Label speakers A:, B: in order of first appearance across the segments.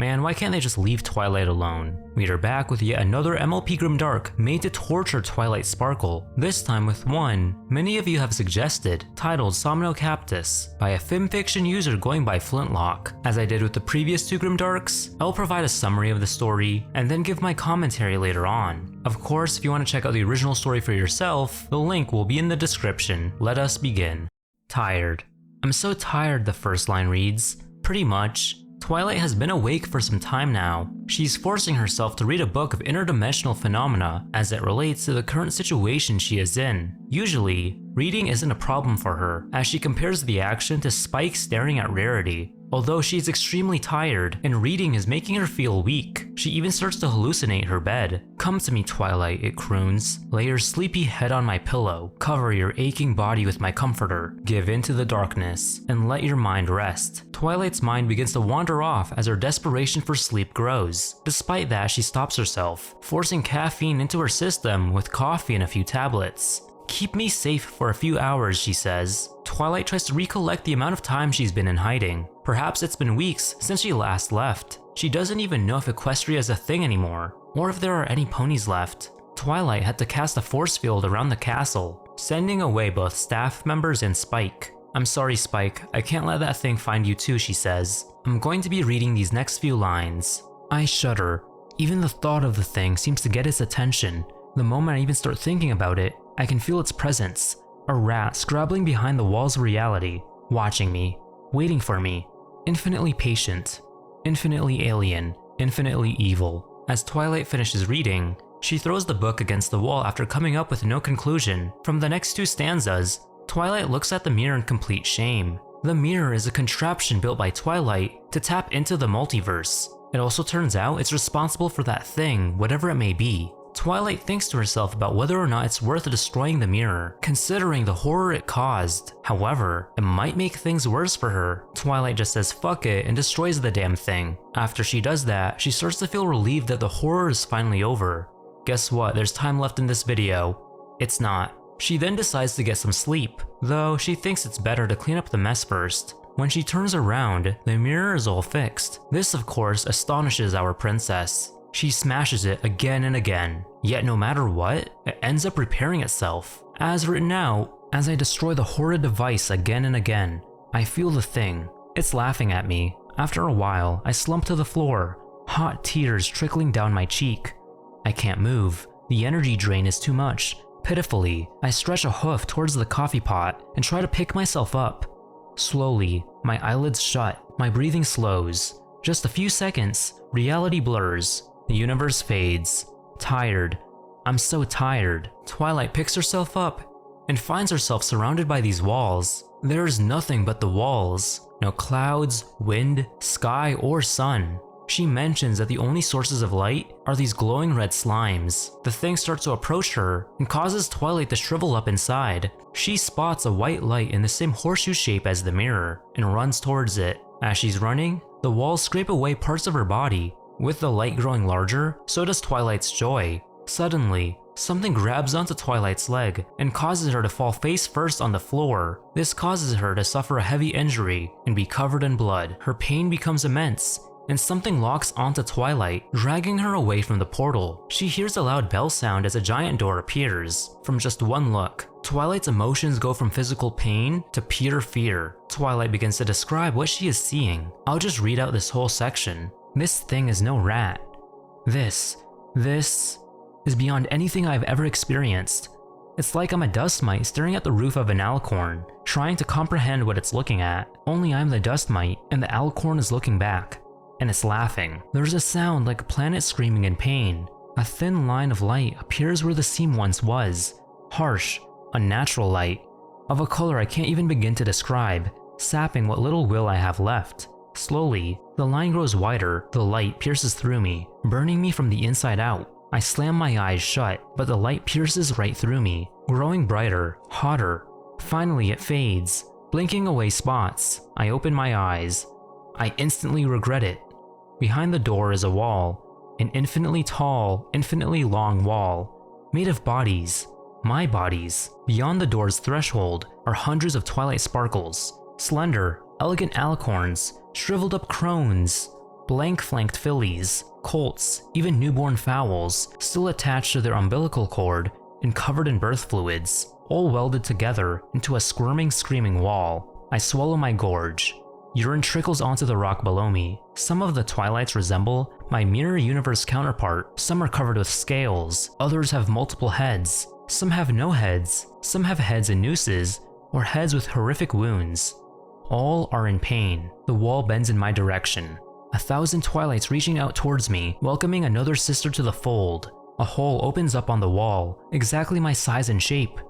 A: Man, why can't they just leave Twilight alone? We are back with yet another MLP Grimdark made to torture Twilight Sparkle, this time with one many of you have suggested, titled Somno Captis, by a fanfiction user going by Flint-Lock. As I did with the previous two Grimdarks, I'll provide a summary of the story, and then give my commentary later on. Of course, if you want to check out the original story for yourself, the link will be in the description. Let us begin. Tired. I'm so tired, the first line reads. Pretty much. Twilight has been awake for some time now. She's forcing herself to read a book of interdimensional phenomena as it relates to the current situation she is in. Usually, reading isn't a problem for her, as she compares the action to Spike staring at Rarity. Although she is extremely tired, and reading is making her feel weak, she even starts to hallucinate her bed. Come to me, Twilight, it croons. Lay your sleepy head on my pillow, cover your aching body with my comforter, give in to the darkness, and let your mind rest. Twilight's mind begins to wander off as her desperation for sleep grows. Despite that, she stops herself, forcing caffeine into her system with coffee and a few tablets. Keep me safe for a few hours, she says. Twilight tries to recollect the amount of time she's been in hiding. Perhaps it's been weeks since she last left. She doesn't even know if Equestria is a thing anymore, or if there are any ponies left. Twilight had to cast a force field around the castle, sending away both staff members and Spike. I'm sorry, Spike, I can't let that thing find you too, she says. I'm going to be reading these next few lines. I shudder. Even the thought of the thing seems to get its attention. The moment I even start thinking about it, I can feel its presence. A rat scrabbling behind the walls of reality, watching me, waiting for me. Infinitely patient, infinitely alien, infinitely evil. As Twilight finishes reading, she throws the book against the wall after coming up with no conclusion. From the next two stanzas, Twilight looks at the mirror in complete shame. The mirror is a contraption built by Twilight to tap into the multiverse. It also turns out it's responsible for that thing, whatever it may be. Twilight thinks to herself about whether or not it's worth destroying the mirror, considering the horror it caused. However, it might make things worse for her. Twilight just says fuck it and destroys the damn thing. After she does that, she starts to feel relieved that the horror is finally over. Guess what, there's time left in this video. It's not. She then decides to get some sleep, though she thinks it's better to clean up the mess first. When she turns around, the mirror is all fixed. This of course astonishes our princess. She smashes it again and again, yet no matter what, it ends up repairing itself. As written out, as I destroy the horrid device again and again, I feel the thing. It's laughing at me. After a while, I slump to the floor, hot tears trickling down my cheek. I can't move. The energy drain is too much. Pitifully, I stretch a hoof towards the coffee pot and try to pick myself up. Slowly, my eyelids shut, my breathing slows. Just a few seconds, reality blurs. The universe fades. Tired. I'm so tired. Twilight picks herself up and finds herself surrounded by these walls. There is nothing but the walls. No clouds, wind, sky, or sun. She mentions that the only sources of light are these glowing red slimes. The thing starts to approach her and causes Twilight to shrivel up inside. She spots a white light in the same horseshoe shape as the mirror and runs towards it. As she's running, the walls scrape away parts of her body. With the light growing larger, so does Twilight's joy. Suddenly, something grabs onto Twilight's leg and causes her to fall face first on the floor. This causes her to suffer a heavy injury and be covered in blood. Her pain becomes immense, and something locks onto Twilight, dragging her away from the portal. She hears a loud bell sound as a giant door appears. From just one look, Twilight's emotions go from physical pain to pure fear. Twilight begins to describe what she is seeing. I'll just read out this whole section. This thing is no rat. This is beyond anything I've ever experienced. It's like I'm a dust mite staring at the roof of an alicorn, trying to comprehend what it's looking at. Only I'm the dust mite, and the alicorn is looking back. And it's laughing. There's a sound like a planet screaming in pain. A thin line of light appears where the seam once was. Harsh, unnatural light, of a color I can't even begin to describe, sapping what little will I have left. Slowly, the line grows wider, the light pierces through me, burning me from the inside out. I slam my eyes shut, but the light pierces right through me, growing brighter, hotter. Finally it fades, blinking away spots. I open my eyes. I instantly regret it. Behind the door is a wall, an infinitely tall, infinitely long wall, made of bodies. My bodies. Beyond the door's threshold are hundreds of Twilight Sparkles, slender, elegant alicorns, shriveled up crones, blank-flanked fillies, colts, even newborn fowls, still attached to their umbilical cord and covered in birth fluids, all welded together into a squirming, screaming wall. I swallow my gorge. Urine trickles onto the rock below me. Some of the Twilights resemble my mirror universe counterpart. Some are covered with scales, others have multiple heads. Some have no heads, some have heads and nooses, or heads with horrific wounds. All are in pain. The wall bends in my direction. 1,000 Twilights reaching out towards me, welcoming another sister to the fold. A hole opens up on the wall, exactly my size and shape.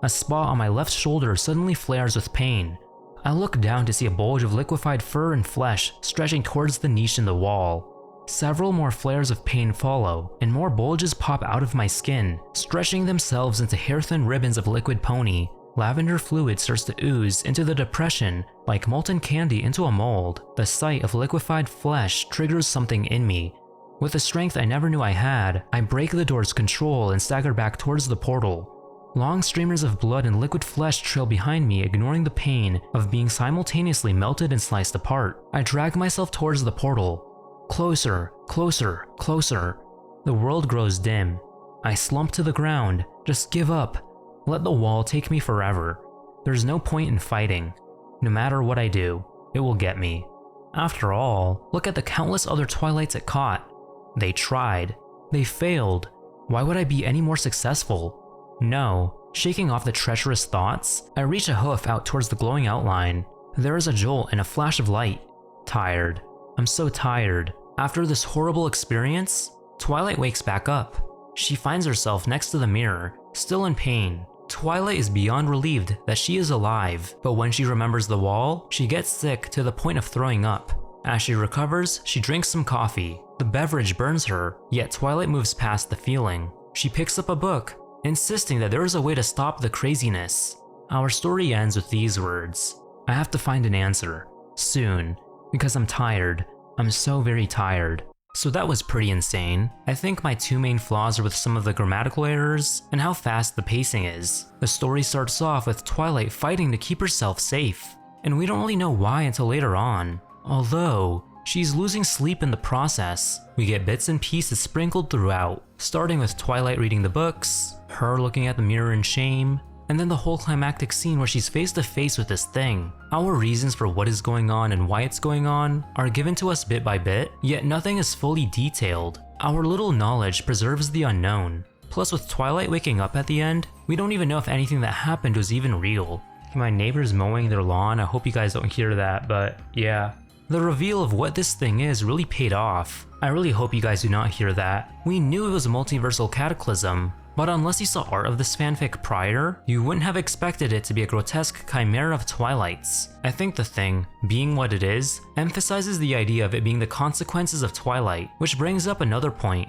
A: A spot on my left shoulder suddenly flares with pain. I look down to see a bulge of liquefied fur and flesh stretching towards the niche in the wall. Several more flares of pain follow, and more bulges pop out of my skin, stretching themselves into hair-thin ribbons of liquid pony. Lavender fluid starts to ooze into the depression like molten candy into a mold. The sight of liquefied flesh triggers something in me. With a strength I never knew I had, I break the door's control and stagger back towards the portal. Long streamers of blood and liquid flesh trail behind me, ignoring the pain of being simultaneously melted and sliced apart. I drag myself towards the portal. Closer, closer, closer. The world grows dim. I slump to the ground. Just give up. Let the wall take me forever. There's no point in fighting. No matter what I do, it will get me. After all, look at the countless other Twilights it caught. They tried. They failed. Why would I be any more successful? No. Shaking off the treacherous thoughts, I reach a hoof out towards the glowing outline. There is a jolt and a flash of light. Tired. I'm so tired. After this horrible experience, Twilight wakes back up. She finds herself next to the mirror, still in pain. Twilight is beyond relieved that she is alive, but when she remembers the wall, she gets sick to the point of throwing up. As she recovers, she drinks some coffee. The beverage burns her, yet Twilight moves past the feeling. She picks up a book, insisting that there is a way to stop the craziness. Our story ends with these words: I have to find an answer. Soon. Because I'm tired. I'm so very tired. So that was pretty insane. I think my two main flaws are with some of the grammatical errors and how fast the pacing is. The story starts off with Twilight fighting to keep herself safe, and we don't really know why until later on. Although, she's losing sleep in the process. We get bits and pieces sprinkled throughout, starting with Twilight reading the books, her looking at the mirror in shame, and then the whole climactic scene where she's face to face with this thing. Our reasons for what is going on and why it's going on are given to us bit by bit, yet nothing is fully detailed. Our little knowledge preserves the unknown. Plus, with Twilight waking up at the end, we don't even know if anything that happened was even real. My neighbor's mowing their lawn. I hope you guys don't hear that, but yeah. The reveal of what this thing is really paid off. I really hope you guys do not hear that. We knew it was a multiversal cataclysm, but unless you saw art of this fanfic prior, you wouldn't have expected it to be a grotesque chimera of Twilights. I think the thing, being what it is, emphasizes the idea of it being the consequences of Twilight, which brings up another point.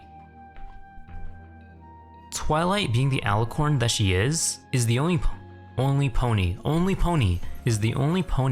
A: Twilight, being the alicorn that she is the only pony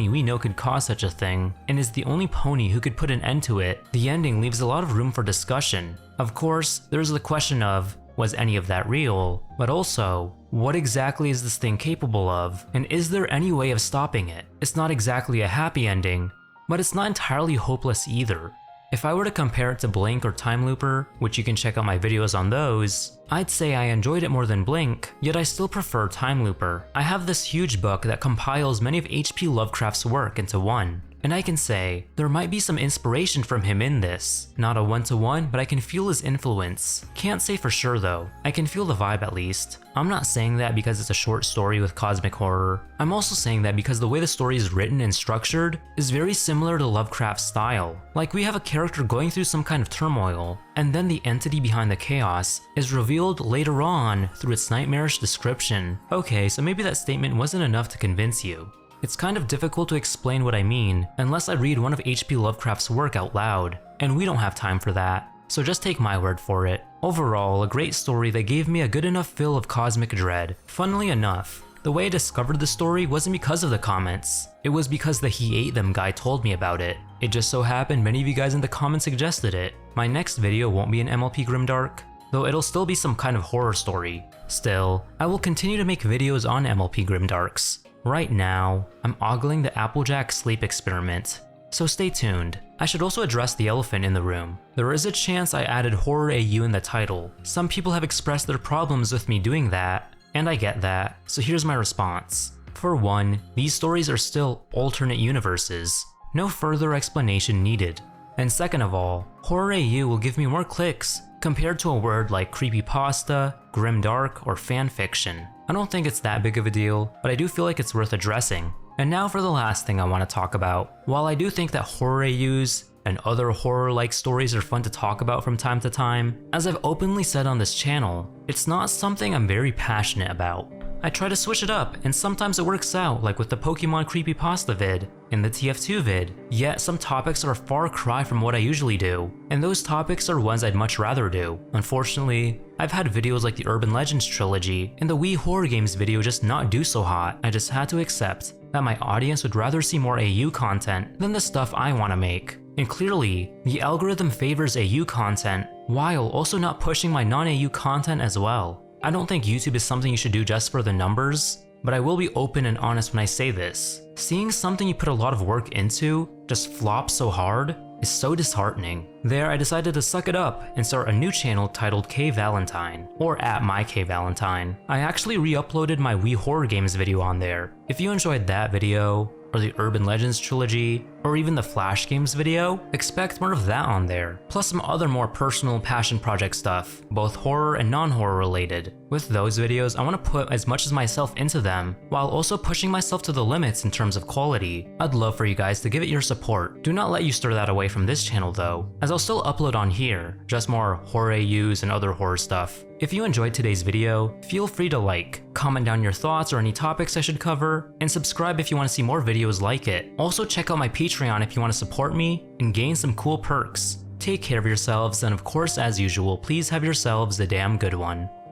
A: we know could cause such a thing, and is the only pony who could put an end to it. The ending leaves a lot of room for discussion. Of course, there's the question of, was any of that real? But also, what exactly is this thing capable of? And is there any way of stopping it? It's not exactly a happy ending, but it's not entirely hopeless either. If I were to compare it to Blink or Time Looper, which you can check out my videos on those, I'd say I enjoyed it more than Blink, yet I still prefer Time Looper. I have this huge book that compiles many of H.P. Lovecraft's work into one, and I can say, there might be some inspiration from him in this. Not a one-to-one, but I can feel his influence. Can't say for sure though. I can feel the vibe at least. I'm not saying that because it's a short story with cosmic horror. I'm also saying that because the way the story is written and structured is very similar to Lovecraft's style. Like, we have a character going through some kind of turmoil, and then the entity behind the chaos is revealed later on through its nightmarish description. Okay, so maybe that statement wasn't enough to convince you. It's kind of difficult to explain what I mean unless I read one of H.P. Lovecraft's work out loud, and we don't have time for that, so just take my word for it. Overall, a great story that gave me a good enough fill of cosmic dread. Funnily enough, the way I discovered the story wasn't because of the comments, it was because the He Ate Them guy told me about it. It just so happened many of you guys in the comments suggested it. My next video won't be an MLP Grimdark, though it'll still be some kind of horror story. Still, I will continue to make videos on MLP Grimdarks. Right now, I'm ogling the Applejack sleep experiment. so stay tuned. I should also address the elephant in the room. There is a chance I added horror AU in the title. Some people have expressed their problems with me doing that, and I get that, so here's my response. For one, these stories are still alternate universes. No further explanation needed. And second of all, horror AU will give me more clicks compared to a word like creepypasta, grimdark, or fanfiction. I don't think it's that big of a deal, but I do feel like it's worth addressing. And now for the last thing I want to talk about. While I do think that horror AUs and other horror-like stories are fun to talk about from time to time, as I've openly said on this channel, it's not something I'm very passionate about. I try to switch it up, and sometimes it works out, like with the Pokemon creepypasta vid and the TF2 vid, yet some topics are a far cry from what I usually do, and those topics are ones I'd much rather do. Unfortunately, I've had videos like the Urban Legends trilogy and the Wii Horror Games video just not do so hot. I just had to accept that my audience would rather see more AU content than the stuff I want to make. And clearly, the algorithm favors AU content while also not pushing my non-AU content as well. I don't think YouTube is something you should do just for the numbers, but I will be open and honest when I say this. Seeing something you put a lot of work into just flop so hard is so disheartening. There, I decided to suck it up and start a new channel titled K Valentine, or at my K Valentine. I actually re-uploaded my Wii Horror Games video on there. If you enjoyed that video, or the Urban Legends trilogy, or even the Flash Games video, expect more of that on there, plus some other more personal passion project stuff, both horror and non-horror related. With those videos, I want to put as much as myself into them, while also pushing myself to the limits in terms of quality. I'd love for you guys to give it your support. Do not let you stir that away from this channel though, as I'll still upload on here, just more horror AUs and other horror stuff. If you enjoyed today's video, feel free to like, comment down your thoughts or any topics I should cover, and subscribe if you want to see more videos like it. Also check out my Patreon if you want to support me and gain some cool perks. Take care of yourselves, and of course as usual, please have yourselves a damn good one.